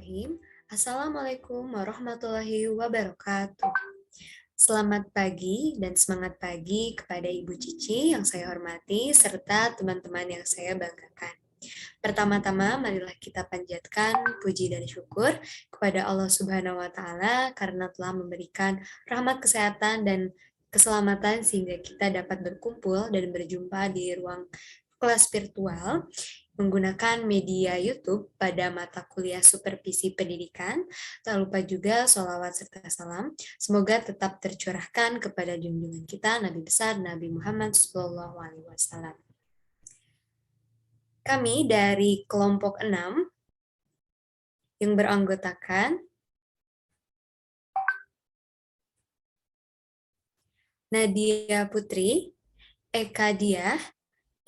Bismillahirrahmanirrahim. Assalamualaikum warahmatullahi wabarakatuh. Selamat pagi dan semangat pagi kepada Ibu Cici yang saya hormati serta teman-teman yang saya banggakan. Pertama-tama, marilah kita panjatkan puji dan syukur kepada Allah Subhanahu wa Ta'ala karena telah memberikan rahmat kesehatan dan keselamatan sehingga kita dapat berkumpul dan berjumpa di ruang kelas virtual menggunakan media YouTube pada mata kuliah Supervisi Pendidikan. Tak lupa juga sholawat serta salam. Semoga tetap tercurahkan kepada junjungan kita Nabi besar Nabi Muhammad SAW. Kami dari kelompok 6 yang beranggotakan Nadia Putri, Eka Diah,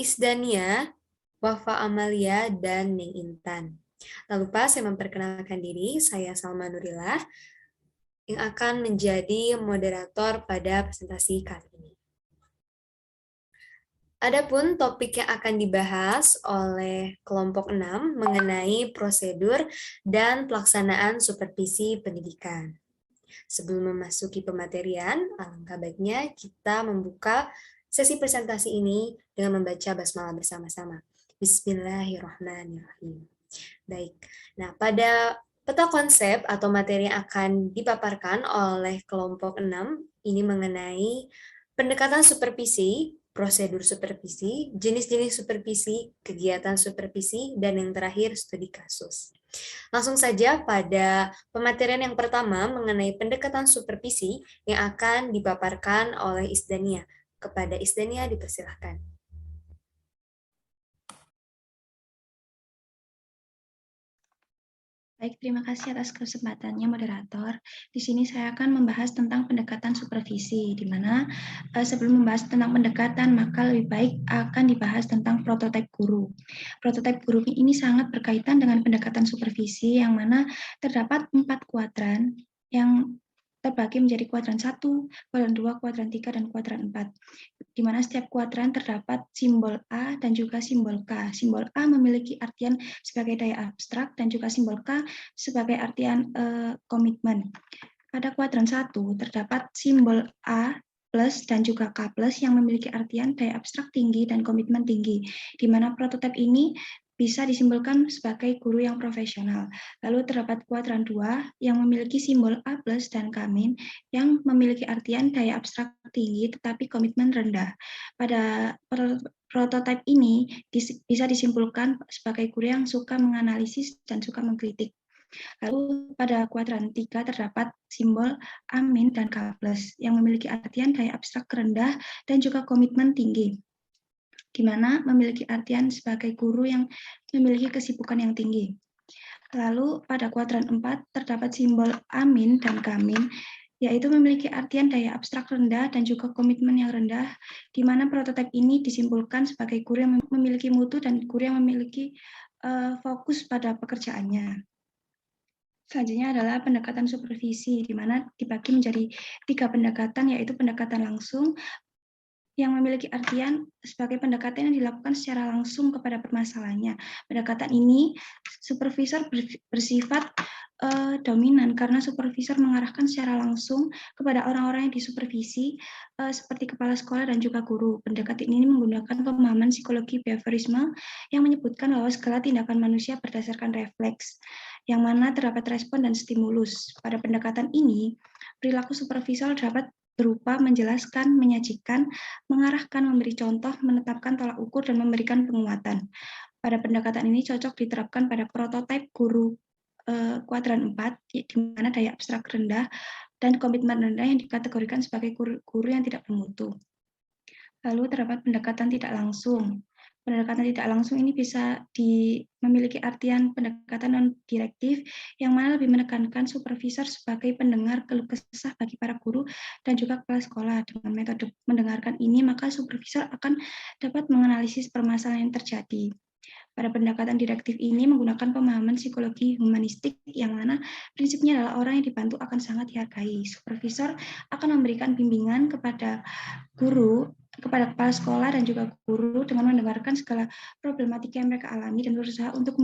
Isdania, Wafa Amalia, dan Ning Intan. Tak lupa saya memperkenalkan diri, saya Salma Nurillah, yang akan menjadi moderator pada presentasi kali ini. Adapun topik yang akan dibahas oleh kelompok 6 mengenai prosedur dan pelaksanaan supervisi pendidikan. Sebelum memasuki pematerian, alangkah baiknya kita membuka sesi presentasi ini dengan membaca basmalah bersama-sama. Bismillahirrahmanirrahim. Baik, nah pada peta konsep atau materi yang akan dipaparkan oleh kelompok 6 ini mengenai pendekatan supervisi, prosedur supervisi, jenis-jenis supervisi, kegiatan supervisi, dan yang terakhir studi kasus. Langsung saja pada pematerian yang pertama mengenai pendekatan supervisi yang akan dipaparkan oleh Isdania. Kepada Isdania dipersilahkan. Baik, terima kasih atas kesempatannya moderator. Di sini saya akan membahas tentang pendekatan supervisi, di mana sebelum membahas tentang pendekatan, maka lebih baik akan dibahas tentang prototipe guru. Prototipe guru ini sangat berkaitan dengan pendekatan supervisi, yang mana terdapat 4 kuadran yang terbagi menjadi kuadran 1, kuadran 2, kuadran 3, dan kuadran 4. Di mana setiap kuadran terdapat simbol A dan juga simbol K. Simbol A memiliki artian sebagai daya abstrak dan juga simbol K sebagai artian komitmen. Pada kuadran 1 terdapat simbol A plus dan juga K plus yang memiliki artian daya abstrak tinggi dan komitmen tinggi, di mana prototipe ini bisa disimpulkan sebagai guru yang profesional. Lalu terdapat kuadran 2 yang memiliki simbol A plus dan K min yang memiliki artian daya abstrak tinggi tetapi komitmen rendah. Pada prototipe ini bisa disimpulkan sebagai guru yang suka menganalisis dan suka mengkritik. Lalu pada kuadran 3 terdapat simbol Amin dan K+, yang memiliki artian daya abstrak rendah dan juga komitmen tinggi, di mana memiliki artian sebagai guru yang memiliki kesibukan yang tinggi. Lalu pada kuadran 4 terdapat simbol Amin dan Kamin, yaitu memiliki artian daya abstrak rendah dan juga komitmen yang rendah, di mana prototipe ini disimpulkan sebagai guru yang memiliki mutu dan guru yang memiliki fokus pada pekerjaannya. Selanjutnya adalah pendekatan supervisi, di mana dibagi menjadi 3 pendekatan, yaitu pendekatan langsung yang memiliki artian sebagai pendekatan yang dilakukan secara langsung kepada permasalahannya. Pendekatan ini supervisor bersifat dominan karena supervisor mengarahkan secara langsung kepada orang-orang yang disupervisi seperti kepala sekolah dan juga guru. Pendekatan ini menggunakan pemahaman psikologi behaviorisme yang menyebutkan bahwa segala tindakan manusia berdasarkan refleks, yang mana terdapat respon dan stimulus. Pada pendekatan ini, perilaku supervisor dapat berupa menjelaskan, menyajikan, mengarahkan, memberi contoh, menetapkan tolak ukur, dan memberikan penguatan. Pada pendekatan ini cocok diterapkan pada prototipe guru kuadran 4, di mana daya abstrak rendah dan komitmen rendah yang dikategorikan sebagai guru yang tidak bermutu. Lalu terdapat pendekatan tidak langsung. Pendekatan tidak langsung ini bisa memiliki artian pendekatan non-direktif, yang mana lebih menekankan supervisor sebagai pendengar keluh kesah bagi para guru dan juga kepala sekolah. Dengan metode mendengarkan ini, maka supervisor akan dapat menganalisis permasalahan yang terjadi. Pada pendekatan direktif ini menggunakan pemahaman psikologi humanistik, yang mana prinsipnya adalah orang yang dibantu akan sangat dihargai. Supervisor akan memberikan bimbingan kepada guru, kepada kepala sekolah dan juga guru dengan mendengarkan segala problematika yang mereka alami dan berusaha untuk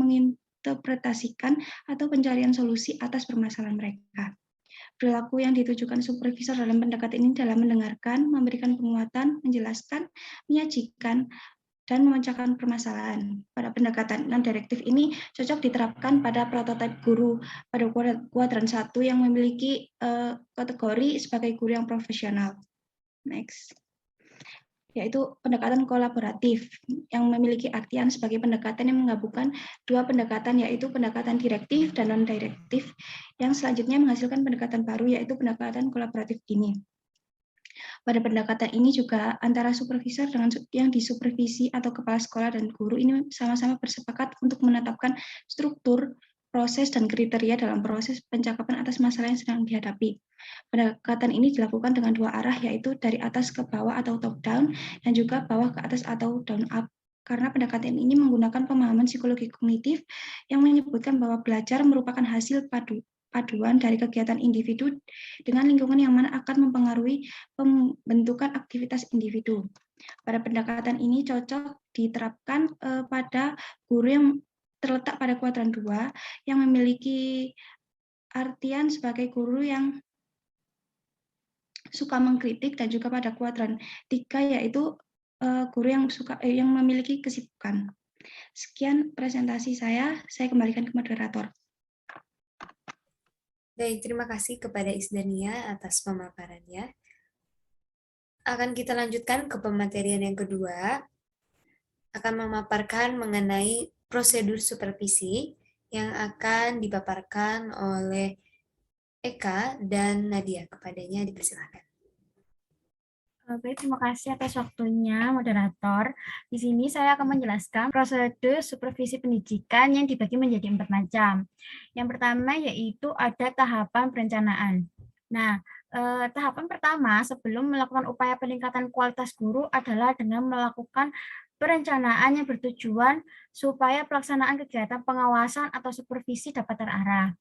menginterpretasikan atau pencarian solusi atas permasalahan mereka. Perilaku yang ditujukan supervisor dalam pendekatan ini dalam mendengarkan, memberikan penguatan, menjelaskan, menyajikan, dan memecahkan permasalahan. Pada pendekatan non-direktif ini cocok diterapkan pada prototipe guru pada kuadran 1 yang memiliki kategori sebagai guru yang profesional. Next. Yaitu pendekatan kolaboratif yang memiliki artian sebagai pendekatan yang menggabungkan dua pendekatan, yaitu pendekatan direktif dan non-direktif, yang selanjutnya menghasilkan pendekatan baru, yaitu pendekatan kolaboratif ini. Pada pendekatan ini juga antara supervisor dengan yang disupervisi atau kepala sekolah dan guru ini sama-sama bersepakat untuk menetapkan struktur, proses, dan kriteria dalam proses pencakapan atas masalah yang sedang dihadapi. Pendekatan ini dilakukan dengan dua arah, yaitu dari atas ke bawah atau top down, dan juga bawah ke atas atau down up. Karena pendekatan ini menggunakan pemahaman psikologi kognitif yang menyebutkan bahwa belajar merupakan hasil paduan dari kegiatan individu dengan lingkungan yang mana akan mempengaruhi pembentukan aktivitas individu. Pada pendekatan ini cocok diterapkan pada guru yang terletak pada kuadran 2 yang memiliki artian sebagai guru yang suka mengkritik, dan juga pada kuadran 3 yaitu guru yang memiliki kesibukan. Sekian presentasi saya kembalikan ke moderator. Baik, terima kasih kepada Isdania atas pemaparannya. Akan kita lanjutkan ke pematerian yang kedua, akan memaparkan mengenai prosedur supervisi yang akan dipaparkan oleh Eka dan Nadia. Kepadanya dipersilakan. Baik, terima kasih atas waktunya, moderator. Di sini saya akan menjelaskan prosedur supervisi pendidikan yang dibagi menjadi 4 macam. Yang pertama yaitu ada tahapan perencanaan. Nah, tahapan pertama sebelum melakukan upaya peningkatan kualitas guru adalah dengan melakukan perencanaan yang bertujuan supaya pelaksanaan kegiatan pengawasan atau supervisi dapat terarah.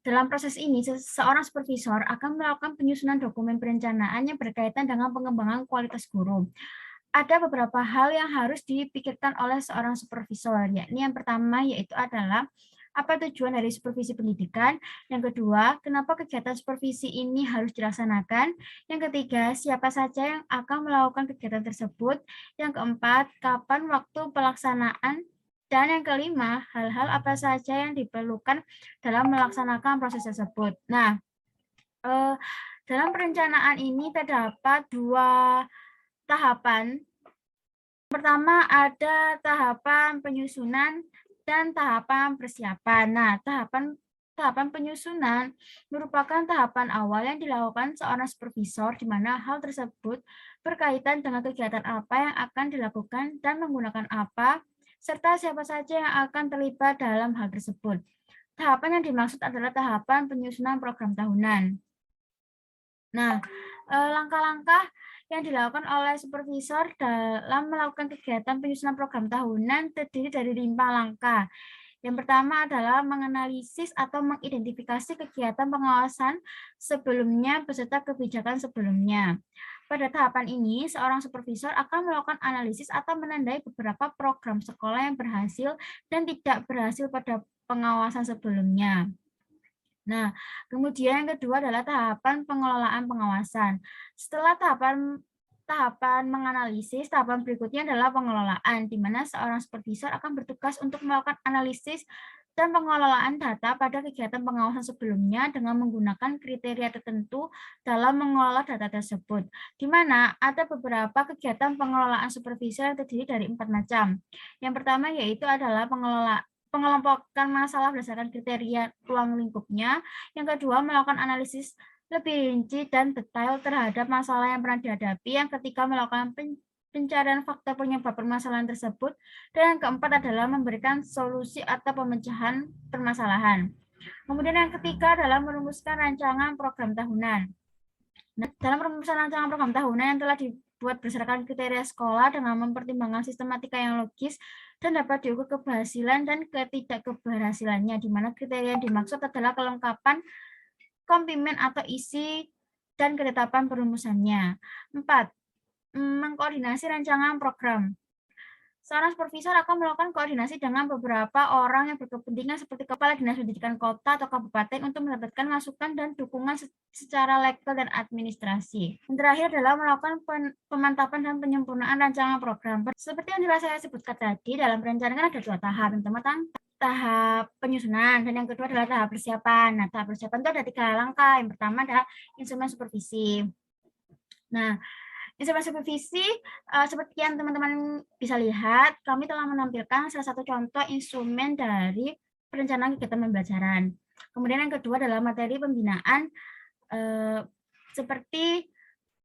Dalam proses ini, seorang supervisor akan melakukan penyusunan dokumen perencanaan yang berkaitan dengan pengembangan kualitas guru. Ada beberapa hal yang harus dipikirkan oleh seorang supervisor, yakni yang pertama yaitu adalah apa tujuan dari supervisi pendidikan, yang kedua, kenapa kegiatan supervisi ini harus dilaksanakan, yang ketiga, siapa saja yang akan melakukan kegiatan tersebut, yang keempat, kapan waktu pelaksanaan, dan yang kelima, hal-hal apa saja yang diperlukan dalam melaksanakan proses tersebut. Nah, dalam perencanaan ini terdapat 2 tahapan. Pertama ada tahapan penyusunan dan tahapan persiapan. Nah, tahapan penyusunan merupakan tahapan awal yang dilakukan seorang supervisor di mana hal tersebut berkaitan dengan kegiatan apa yang akan dilakukan dan menggunakan apa, serta siapa saja yang akan terlibat dalam hal tersebut. Tahapan yang dimaksud adalah tahapan penyusunan program tahunan. Nah, langkah-langkah yang dilakukan oleh supervisor dalam melakukan kegiatan penyusunan program tahunan terdiri dari 5 langkah. Yang pertama adalah menganalisis atau mengidentifikasi kegiatan pengawasan sebelumnya beserta kebijakan sebelumnya. Pada tahapan ini, seorang supervisor akan melakukan analisis atau menandai beberapa program sekolah yang berhasil dan tidak berhasil pada pengawasan sebelumnya. Nah, kemudian yang kedua adalah tahapan pengelolaan pengawasan. Setelah tahapan menganalisis, tahapan berikutnya adalah pengelolaan, di mana seorang supervisor akan bertugas untuk melakukan analisis dan pengelolaan data pada kegiatan pengawasan sebelumnya dengan menggunakan kriteria tertentu dalam mengelola data tersebut, di mana ada beberapa kegiatan pengelolaan supervisor yang terdiri dari 4 macam. Yang pertama yaitu adalah pengelompokan masalah berdasarkan kriteria ruang lingkupnya. Yang kedua, melakukan analisis lebih rinci dan detail terhadap masalah yang pernah dihadapi. Yang ketiga, melakukan pencarian faktor penyebab permasalahan tersebut. Dan yang keempat adalah memberikan solusi atau pemecahan permasalahan. Kemudian yang ketiga adalah merumuskan rancangan program tahunan. Nah, dalam perumusan rancangan program tahunan yang telah dibuat berdasarkan kriteria sekolah dengan mempertimbangkan sistematika yang logis dan dapat diukur keberhasilan dan ketidakkeberhasilannya, di mana kriteria yang dimaksud adalah kelengkapan, komplimen atau isi, dan ketetapan perumusannya. 4. Mengkoordinasi rancangan program. Seorang supervisor akan melakukan koordinasi dengan beberapa orang yang berkepentingan seperti Kepala Dinas Pendidikan Kota atau Kabupaten untuk mendapatkan masukan dan dukungan secara legal dan administrasi. Yang terakhir adalah melakukan pemantapan dan penyempurnaan rancangan program. Seperti yang telah saya sebutkan tadi, dalam perencanaan ada 2 tahap. Yang pertama tahap penyusunan dan yang kedua adalah tahap persiapan. Nah, tahap persiapan itu ada 3 langkah. Yang pertama adalah instrumen supervisi. Nah, instrumen supervisi, seperti yang teman-teman bisa lihat, kami telah menampilkan salah satu contoh instrumen dari perencanaan kegiatan pembelajaran. Kemudian yang kedua adalah materi pembinaan, seperti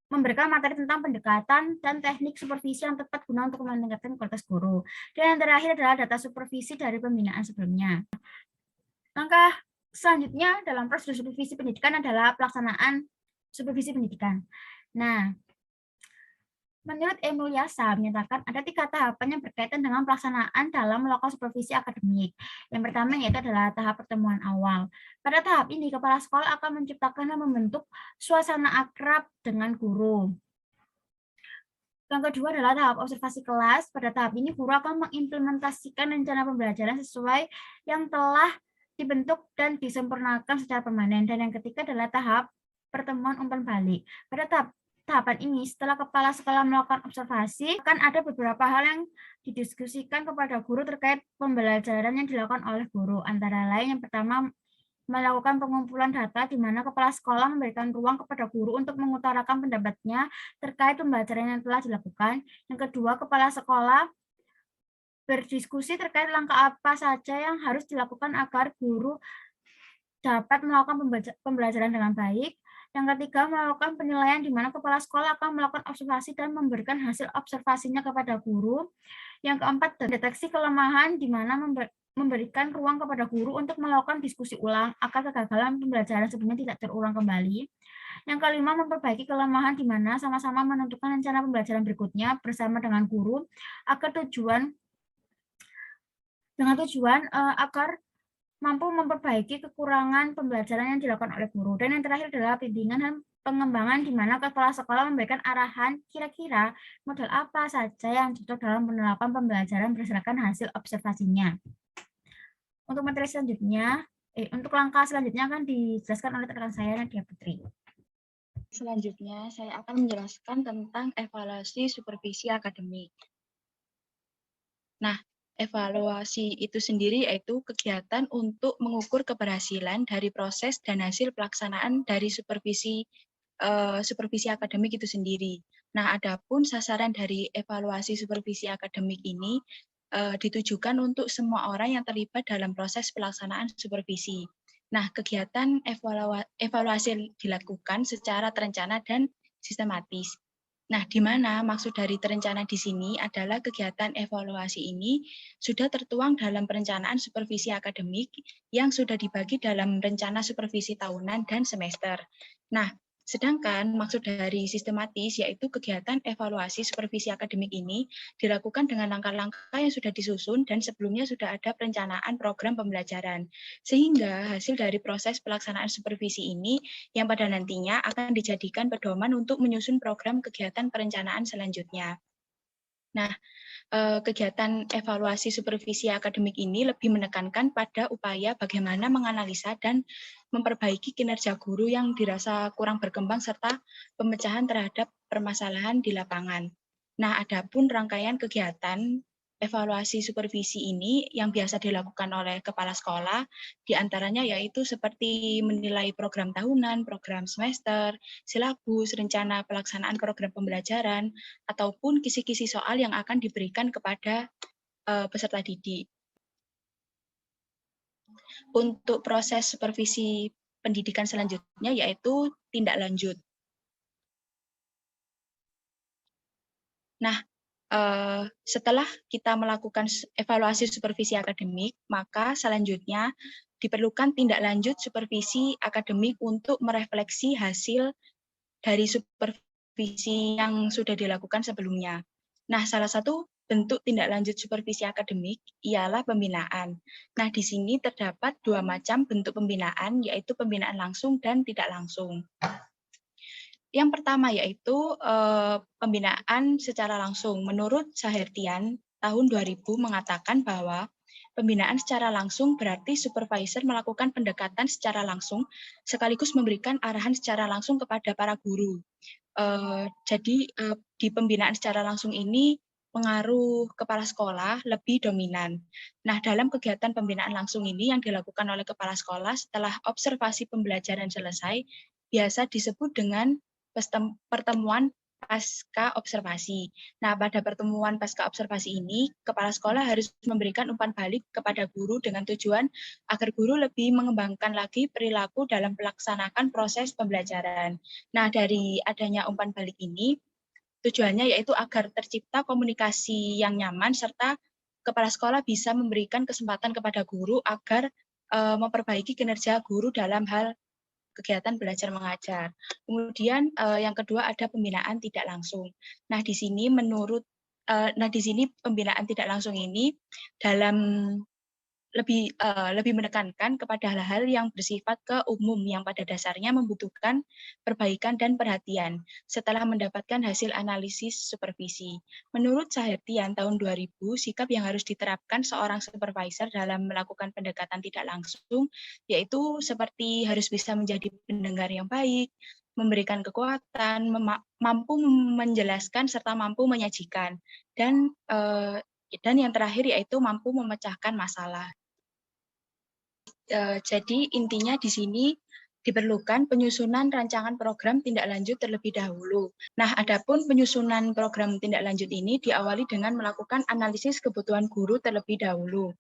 memberikan materi tentang pendekatan dan teknik supervisi yang tepat guna untuk meningkatkan kualitas guru. Dan yang terakhir adalah data supervisi dari pembinaan sebelumnya. Langkah selanjutnya dalam proses supervisi pendidikan adalah pelaksanaan supervisi pendidikan. Nah, menurut Emulyasa menyatakan ada 3 tahapan yang berkaitan dengan pelaksanaan dalam melakukan supervisi akademik. Yang pertama yaitu adalah tahap pertemuan awal. Pada tahap ini, kepala sekolah akan menciptakan dan membentuk suasana akrab dengan guru. Yang kedua adalah tahap observasi kelas. Pada tahap ini, guru akan mengimplementasikan rencana pembelajaran sesuai yang telah dibentuk dan disempurnakan secara permanen. Dan yang ketiga adalah tahap pertemuan umpan balik. Pada tahapan ini, setelah kepala sekolah melakukan observasi, akan ada beberapa hal yang didiskusikan kepada guru terkait pembelajaran yang dilakukan oleh guru. Antara lain, yang pertama, melakukan pengumpulan data di mana kepala sekolah memberikan ruang kepada guru untuk mengutarakan pendapatnya terkait pembelajaran yang telah dilakukan. Yang kedua, kepala sekolah berdiskusi terkait langkah apa saja yang harus dilakukan agar guru dapat melakukan pembelajaran dengan baik. Yang ketiga, melakukan penilaian di mana kepala sekolah akan melakukan observasi dan memberikan hasil observasinya kepada guru. Yang keempat, deteksi kelemahan di mana memberikan ruang kepada guru untuk melakukan diskusi ulang agar kegagalan pembelajaran sebelumnya tidak terulang kembali. Yang kelima, memperbaiki kelemahan di mana sama-sama menentukan rencana pembelajaran berikutnya bersama dengan guru agar tujuan agar mampu memperbaiki kekurangan pembelajaran yang dilakukan oleh guru. Dan yang terakhir adalah bimbingan dan pengembangan di mana kepala sekolah memberikan arahan kira-kira model apa saja yang cocok dalam penerapan pembelajaran berdasarkan hasil observasinya. Untuk materi selanjutnya, untuk langkah selanjutnya akan dijelaskan oleh rekan saya, Nadia Putri. Selanjutnya, saya akan menjelaskan tentang evaluasi supervisi akademik. Nah, evaluasi itu sendiri yaitu kegiatan untuk mengukur keberhasilan dari proses dan hasil pelaksanaan dari supervisi akademik itu sendiri. Nah, adapun sasaran dari evaluasi supervisi akademik ini ditujukan untuk semua orang yang terlibat dalam proses pelaksanaan supervisi. Nah, kegiatan evaluasi dilakukan secara terencana dan sistematis. Nah, di mana maksud dari terencana di sini adalah kegiatan evaluasi ini sudah tertuang dalam perencanaan supervisi akademik yang sudah dibagi dalam rencana supervisi tahunan dan semester. Nah, sedangkan maksud dari sistematis yaitu kegiatan evaluasi supervisi akademik ini dilakukan dengan langkah-langkah yang sudah disusun dan sebelumnya sudah ada perencanaan program pembelajaran. Sehingga hasil dari proses pelaksanaan supervisi ini yang pada nantinya akan dijadikan pedoman untuk menyusun program kegiatan perencanaan selanjutnya. Nah, kegiatan evaluasi supervisi akademik ini lebih menekankan pada upaya bagaimana menganalisa dan memperbaiki kinerja guru yang dirasa kurang berkembang serta pemecahan terhadap permasalahan di lapangan. Nah, adapun rangkaian kegiatan evaluasi supervisi ini yang biasa dilakukan oleh kepala sekolah, diantaranya yaitu seperti menilai program tahunan, program semester, silabus, rencana pelaksanaan program pembelajaran, ataupun kisi-kisi soal yang akan diberikan kepada peserta didik. Untuk proses supervisi pendidikan selanjutnya yaitu tindak lanjut. Nah, setelah kita melakukan evaluasi supervisi akademik, maka selanjutnya diperlukan tindak lanjut supervisi akademik untuk merefleksi hasil dari supervisi yang sudah dilakukan sebelumnya. Nah, salah satu bentuk tindak lanjut supervisi akademik ialah pembinaan. Nah, di sini terdapat 2 macam bentuk pembinaan, yaitu pembinaan langsung dan tidak langsung. Yang pertama yaitu pembinaan secara langsung. Menurut Sahertian, tahun 2000 mengatakan bahwa pembinaan secara langsung berarti supervisor melakukan pendekatan secara langsung sekaligus memberikan arahan secara langsung kepada para guru. Jadi di pembinaan secara langsung ini pengaruh kepala sekolah lebih dominan. Nah, dalam kegiatan pembinaan langsung ini yang dilakukan oleh kepala sekolah setelah observasi pembelajaran selesai, biasa disebut dengan pertemuan pasca observasi. Nah, pada pertemuan pasca observasi ini, kepala sekolah harus memberikan umpan balik kepada guru dengan tujuan agar guru lebih mengembangkan lagi perilaku dalam melaksanakan proses pembelajaran. Nah, dari adanya umpan balik ini, tujuannya yaitu agar tercipta komunikasi yang nyaman serta kepala sekolah bisa memberikan kesempatan kepada guru agar memperbaiki kinerja guru dalam hal kegiatan belajar mengajar. Kemudian yang kedua ada pembinaan tidak langsung. Nah, di sini pembinaan tidak langsung ini dalam lebih menekankan kepada hal-hal yang bersifat ke umum yang pada dasarnya membutuhkan perbaikan dan perhatian setelah mendapatkan hasil analisis supervisi. Menurut Sahertian tahun 2000, sikap yang harus diterapkan seorang supervisor dalam melakukan pendekatan tidak langsung yaitu seperti harus bisa menjadi pendengar yang baik, memberikan kekuatan, mampu menjelaskan serta mampu menyajikan, dan yang terakhir yaitu mampu memecahkan masalah. Jadi intinya di sini diperlukan penyusunan rancangan program tindak lanjut terlebih dahulu. Nah, adapun penyusunan program tindak lanjut ini diawali dengan melakukan analisis kebutuhan guru terlebih dahulu.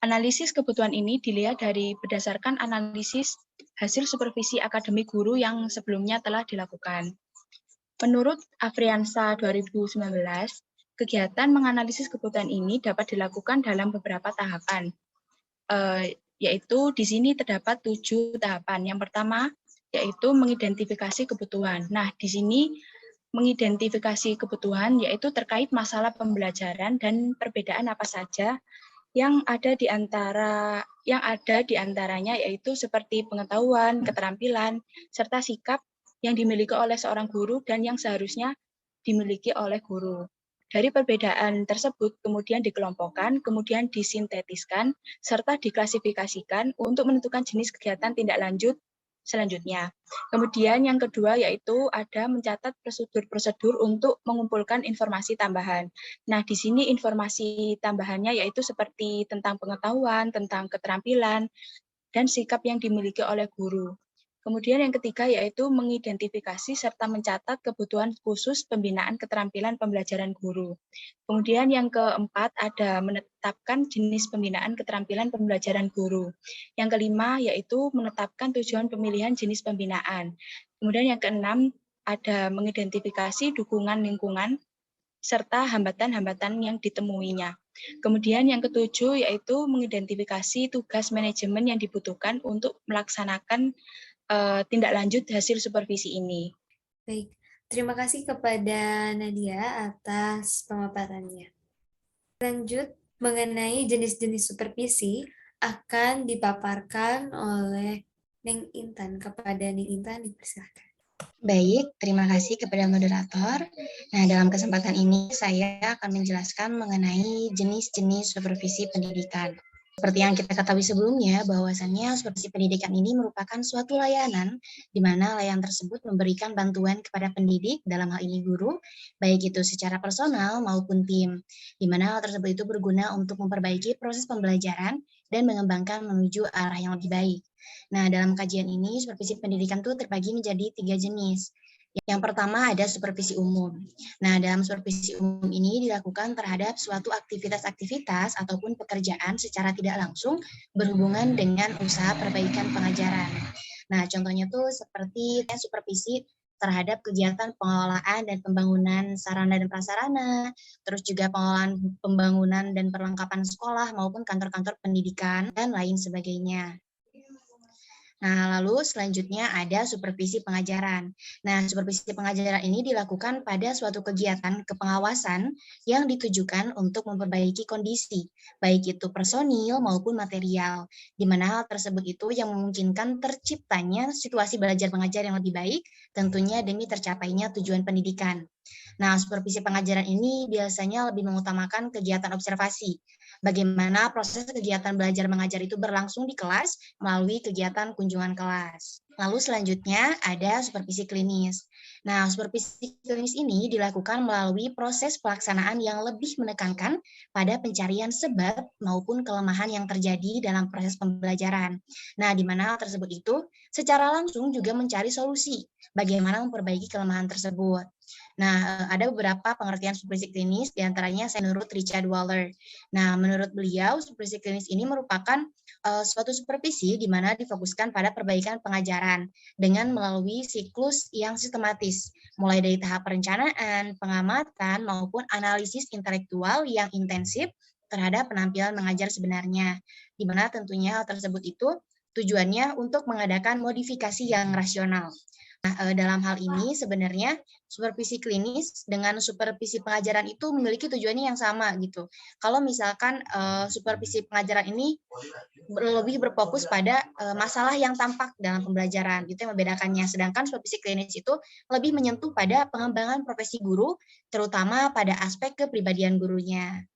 Analisis kebutuhan ini dilihat dari berdasarkan analisis hasil supervisi akademik guru yang sebelumnya telah dilakukan. Menurut Afriansa 2019, kegiatan menganalisis kebutuhan ini dapat dilakukan dalam beberapa tahapan. Yaitu di sini terdapat 7 tahapan. Yang pertama yaitu mengidentifikasi kebutuhan. Nah, di sini mengidentifikasi kebutuhan yaitu terkait masalah pembelajaran dan perbedaan apa saja yang ada di antaranya yaitu seperti pengetahuan, keterampilan, serta sikap yang dimiliki oleh seorang guru dan yang seharusnya dimiliki oleh guru. Dari perbedaan tersebut kemudian dikelompokkan, kemudian disintetiskan, serta diklasifikasikan untuk menentukan jenis kegiatan tindak lanjut selanjutnya. Kemudian yang kedua yaitu ada mencatat prosedur-prosedur untuk mengumpulkan informasi tambahan. Nah, di sini informasi tambahannya yaitu seperti tentang pengetahuan, tentang keterampilan, dan sikap yang dimiliki oleh guru. Kemudian yang ketiga yaitu mengidentifikasi serta mencatat kebutuhan khusus pembinaan keterampilan pembelajaran guru. Kemudian yang keempat ada menetapkan jenis pembinaan keterampilan pembelajaran guru. Yang kelima yaitu menetapkan tujuan pemilihan jenis pembinaan. Kemudian yang keenam ada mengidentifikasi dukungan lingkungan serta hambatan-hambatan yang ditemuinya. Kemudian yang ketujuh yaitu mengidentifikasi tugas manajemen yang dibutuhkan untuk melaksanakan tindak lanjut hasil supervisi ini. Baik, terima kasih kepada Nadia atas pemaparannya. Lanjut, mengenai jenis-jenis supervisi akan dipaparkan oleh Neng Intan. Kepada Neng Intan, dipersilakan. Baik, terima kasih kepada moderator. Nah, dalam kesempatan ini saya akan menjelaskan mengenai jenis-jenis supervisi pendidikan. Seperti yang kita ketahui sebelumnya, bahwasannya supervisi pendidikan ini merupakan suatu layanan di mana layanan tersebut memberikan bantuan kepada pendidik, dalam hal ini guru, baik itu secara personal maupun tim, di mana hal tersebut itu berguna untuk memperbaiki proses pembelajaran dan mengembangkan menuju arah yang lebih baik. Nah, dalam kajian ini, supervisi pendidikan itu terbagi menjadi 3 jenis. Yang pertama ada supervisi umum. Nah, dalam supervisi umum ini dilakukan terhadap suatu aktivitas-aktivitas ataupun pekerjaan secara tidak langsung berhubungan dengan usaha perbaikan pengajaran. Nah, contohnya tuh seperti supervisi terhadap kegiatan pengelolaan dan pembangunan sarana dan prasarana, terus juga pengelolaan pembangunan dan perlengkapan sekolah maupun kantor-kantor pendidikan, dan lain sebagainya. Nah, lalu selanjutnya ada supervisi pengajaran. Nah, supervisi pengajaran ini dilakukan pada suatu kegiatan kepengawasan yang ditujukan untuk memperbaiki kondisi, baik itu personil maupun material, di mana hal tersebut itu yang memungkinkan terciptanya situasi belajar mengajar yang lebih baik, tentunya demi tercapainya tujuan pendidikan. Nah, supervisi pengajaran ini biasanya lebih mengutamakan kegiatan observasi, bagaimana proses kegiatan belajar mengajar itu berlangsung di kelas melalui kegiatan kunjungan kelas. Lalu selanjutnya ada supervisi klinis. Nah, supervisi klinis ini dilakukan melalui proses pelaksanaan yang lebih menekankan pada pencarian sebab maupun kelemahan yang terjadi dalam proses pembelajaran. Nah, di mana hal tersebut itu secara langsung juga mencari solusi bagaimana memperbaiki kelemahan tersebut. Nah, ada beberapa pengertian supervisi klinis, diantaranya saya menurut Richard Waller. Nah, menurut beliau, supervisi klinis ini merupakan suatu supervisi di mana difokuskan pada perbaikan pengajaran dengan melalui siklus yang sistematis, mulai dari tahap perencanaan, pengamatan, maupun analisis intelektual yang intensif terhadap penampilan mengajar sebenarnya, di mana tentunya hal tersebut itu tujuannya untuk mengadakan modifikasi yang rasional. Nah, dalam hal ini sebenarnya supervisi klinis dengan supervisi pengajaran itu memiliki tujuannya yang sama gitu. Kalau misalkan supervisi pengajaran ini lebih berfokus pada masalah yang tampak dalam pembelajaran, itu yang membedakannya. Sedangkan supervisi klinis itu lebih menyentuh pada pengembangan profesi guru, terutama pada aspek kepribadian gurunya.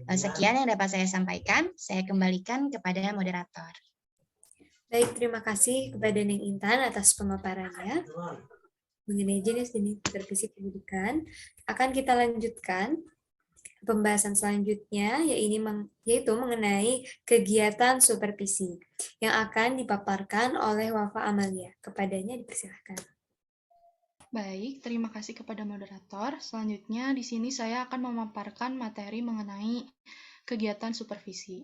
Sekian yang dapat saya sampaikan. Saya kembalikan kepada moderator. Baik, terima kasih kepada Neng Intan atas pemaparannya mengenai jenis-jenis supervisi pendidikan. Akan kita lanjutkan pembahasan selanjutnya, yaitu mengenai kegiatan supervisi yang akan dipaparkan oleh Wafa Amalia. Kepadanya dipersilakan. Baik, terima kasih kepada moderator. Selanjutnya, di sini saya akan memaparkan materi mengenai kegiatan supervisi.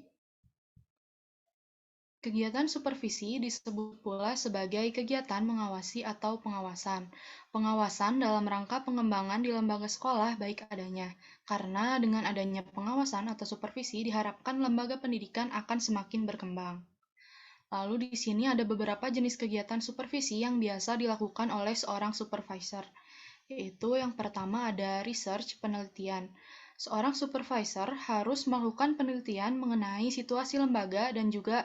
Kegiatan supervisi disebut pula sebagai kegiatan mengawasi atau pengawasan. Pengawasan dalam rangka pengembangan di lembaga sekolah baik adanya, karena dengan adanya pengawasan atau supervisi diharapkan lembaga pendidikan akan semakin berkembang. Lalu di sini ada beberapa jenis kegiatan supervisi yang biasa dilakukan oleh seorang supervisor, yaitu yang pertama ada research penelitian. Seorang supervisor harus melakukan penelitian mengenai situasi lembaga dan juga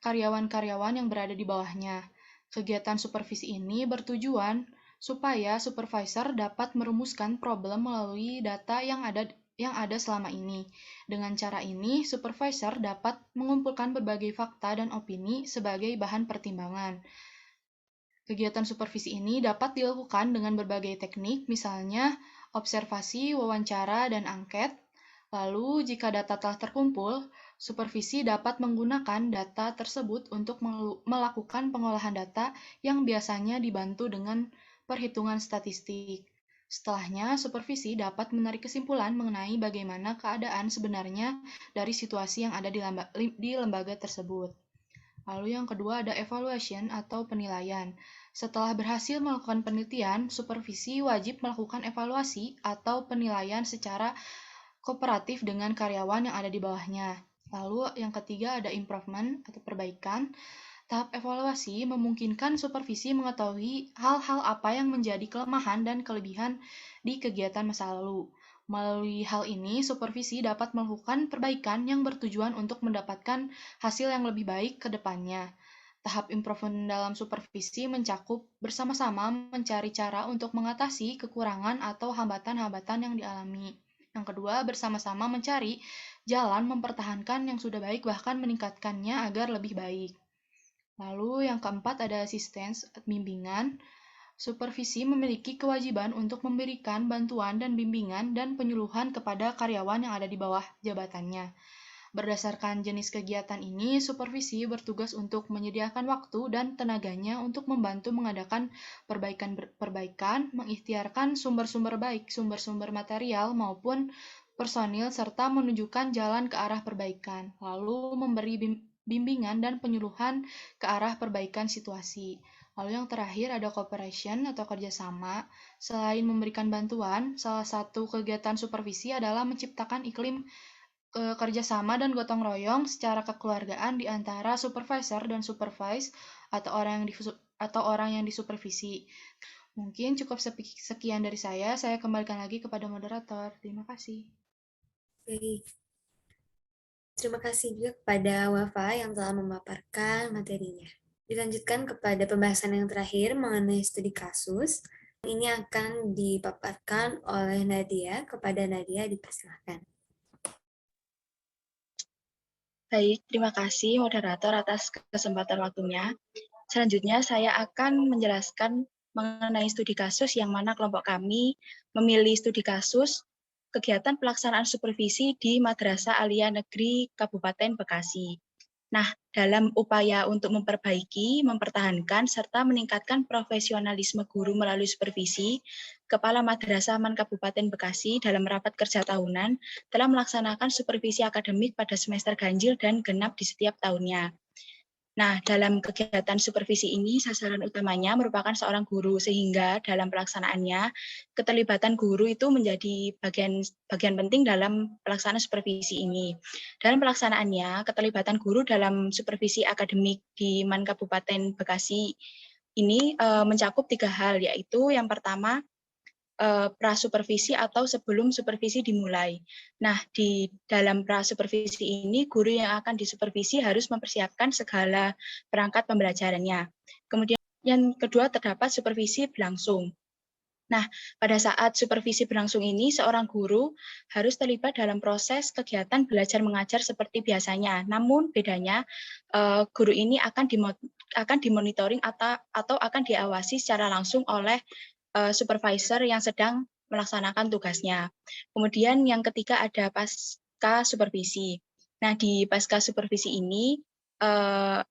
karyawan-karyawan yang berada di bawahnya. Kegiatan supervisi ini bertujuan supaya supervisor dapat merumuskan problem melalui data yang ada selama ini. Dengan cara ini, supervisor dapat mengumpulkan berbagai fakta dan opini sebagai bahan pertimbangan. Kegiatan supervisi ini dapat dilakukan dengan berbagai teknik, misalnya observasi, wawancara, dan angket. Lalu, jika data telah terkumpul, supervisi dapat menggunakan data tersebut untuk melakukan pengolahan data yang biasanya dibantu dengan perhitungan statistik. Setelahnya, supervisi dapat menarik kesimpulan mengenai bagaimana keadaan sebenarnya dari situasi yang ada di lembaga tersebut. Lalu yang kedua ada evaluation atau penilaian. Setelah berhasil melakukan penelitian, supervisi wajib melakukan evaluasi atau penilaian secara kooperatif dengan karyawan yang ada di bawahnya. Lalu yang ketiga ada improvement atau perbaikan. Tahap evaluasi memungkinkan supervisi mengetahui hal-hal apa yang menjadi kelemahan dan kelebihan di kegiatan masa lalu. Melalui hal ini, supervisi dapat melakukan perbaikan yang bertujuan untuk mendapatkan hasil yang lebih baik ke depannya. Tahap improvement dalam supervisi mencakup bersama-sama mencari cara untuk mengatasi kekurangan atau hambatan-hambatan yang dialami. Yang kedua, bersama-sama mencari jalan mempertahankan yang sudah baik bahkan meningkatkannya agar lebih baik. Lalu yang keempat ada assistance, bimbingan. Supervisi memiliki kewajiban untuk memberikan bantuan dan bimbingan dan penyuluhan kepada karyawan yang ada di bawah jabatannya. Berdasarkan jenis kegiatan ini, supervisi bertugas untuk menyediakan waktu dan tenaganya untuk membantu mengadakan perbaikan, mengikhtiarkan sumber-sumber baik, sumber-sumber material maupun personil, serta menunjukkan jalan ke arah perbaikan, lalu memberi bimbingan dan penyuluhan ke arah perbaikan situasi. Lalu yang terakhir ada cooperation atau kerjasama. Selain memberikan bantuan, salah satu kegiatan supervisi adalah menciptakan iklim kerjasama dan gotong royong secara kekeluargaan di antara supervisor dan supervise atau orang yang disupervisi. Mungkin cukup sekian dari saya kembalikan lagi kepada moderator. Terima kasih. Baik. Terima kasih juga kepada Wafa yang telah memaparkan materinya. Dilanjutkan kepada pembahasan yang terakhir mengenai studi kasus. Ini akan dipaparkan oleh Nadia. Kepada Nadia dipersilahkan. Baik, terima kasih moderator atas kesempatan waktunya. Selanjutnya saya akan menjelaskan mengenai studi kasus yang mana kelompok kami memilih studi kasus kegiatan pelaksanaan supervisi di Madrasah Aliyah Negeri Kabupaten Bekasi. Nah, dalam upaya untuk memperbaiki, mempertahankan, serta meningkatkan profesionalisme guru melalui supervisi, Kepala Madrasah Man Kabupaten Bekasi dalam rapat kerja tahunan telah melaksanakan supervisi akademik pada semester ganjil dan genap di setiap tahunnya. Nah, dalam kegiatan supervisi ini, sasaran utamanya merupakan seorang guru, sehingga dalam pelaksanaannya, keterlibatan guru itu menjadi bagian penting dalam pelaksanaan supervisi ini. Dalam pelaksanaannya, keterlibatan guru dalam supervisi akademik di Man Kabupaten Bekasi ini mencakup 3 hal, yaitu yang pertama, prasupervisi atau sebelum supervisi dimulai. Nah, di dalam prasupervisi ini, guru yang akan disupervisi harus mempersiapkan segala perangkat pembelajarannya. Kemudian yang kedua, terdapat supervisi berlangsung. Nah, pada saat supervisi berlangsung ini, seorang guru harus terlibat dalam proses kegiatan belajar mengajar seperti biasanya. Namun bedanya, guru ini akan dimonitoring atau akan diawasi secara langsung oleh supervisor yang sedang melaksanakan tugasnya. Kemudian yang ketiga ada pasca supervisi. Nah, di pasca supervisi ini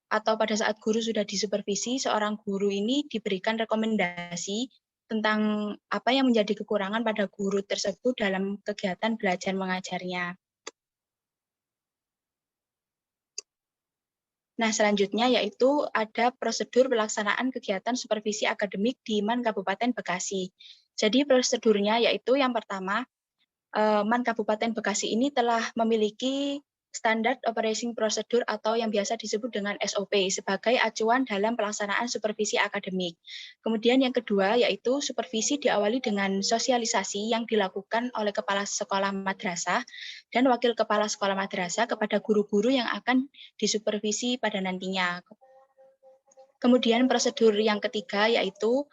atau pada saat guru sudah disupervisi, seorang guru ini diberikan rekomendasi tentang apa yang menjadi kekurangan pada guru tersebut dalam kegiatan belajar mengajarnya. Nah, selanjutnya yaitu ada prosedur pelaksanaan kegiatan supervisi akademik di Man Kabupaten Bekasi. Jadi prosedurnya yaitu yang pertama, Man Kabupaten Bekasi ini telah memiliki standar operating procedure atau yang biasa disebut dengan SOP sebagai acuan dalam pelaksanaan supervisi akademik. Kemudian yang kedua yaitu supervisi diawali dengan sosialisasi yang dilakukan oleh kepala sekolah madrasah dan wakil kepala sekolah madrasah kepada guru-guru yang akan disupervisi pada nantinya. Kemudian prosedur yang ketiga yaitu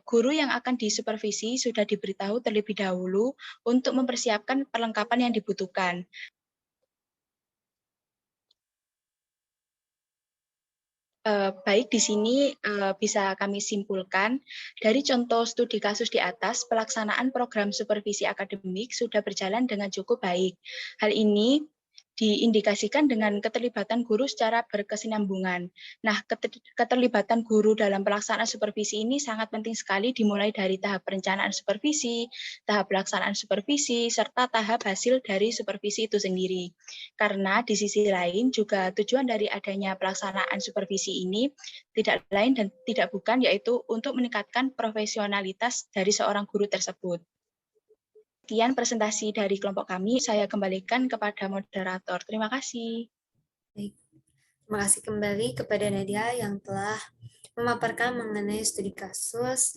guru yang akan disupervisi sudah diberitahu terlebih dahulu untuk mempersiapkan perlengkapan yang dibutuhkan. Baik, di sini bisa kami simpulkan dari contoh studi kasus di atas, pelaksanaan program supervisi akademik sudah berjalan dengan cukup baik. Hal ini diindikasikan dengan keterlibatan guru secara berkesinambungan. Nah, keterlibatan guru dalam pelaksanaan supervisi ini sangat penting sekali dimulai dari tahap perencanaan supervisi, tahap pelaksanaan supervisi, serta tahap hasil dari supervisi itu sendiri. Karena di sisi lain juga tujuan dari adanya pelaksanaan supervisi ini tidak lain dan tidak bukan yaitu untuk meningkatkan profesionalitas dari seorang guru tersebut. Sekian presentasi dari kelompok kami, saya kembalikan kepada moderator. Terima kasih. Baik. Terima kasih kembali kepada Nadia yang telah memaparkan mengenai studi kasus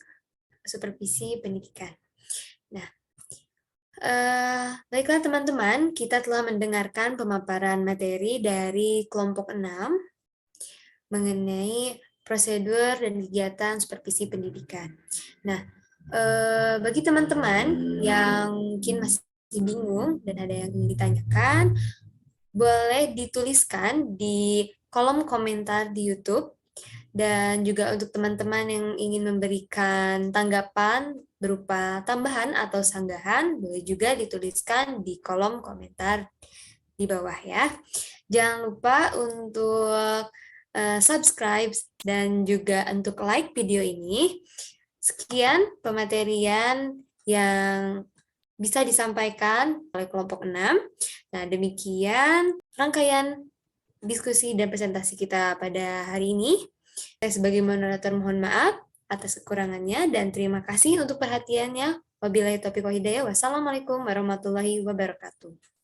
supervisi pendidikan. Nah, baiklah teman-teman, kita telah mendengarkan pemaparan materi dari kelompok 6 mengenai prosedur dan kegiatan supervisi pendidikan. Nah, bagi teman-teman yang mungkin masih bingung dan ada yang ingin ditanyakan, boleh dituliskan di kolom komentar di YouTube. Dan juga untuk teman-teman yang ingin memberikan tanggapan berupa tambahan atau sanggahan, boleh juga dituliskan di kolom komentar di bawah ya. Jangan lupa untuk subscribe dan juga untuk like video ini. Sekian pematerian yang bisa disampaikan oleh kelompok 6. Nah, demikian rangkaian diskusi dan presentasi kita pada hari ini. Saya sebagai moderator mohon maaf atas kekurangannya dan terima kasih untuk perhatiannya. Wabillahi taufiq wal hidayah. Wassalamualaikum warahmatullahi wabarakatuh.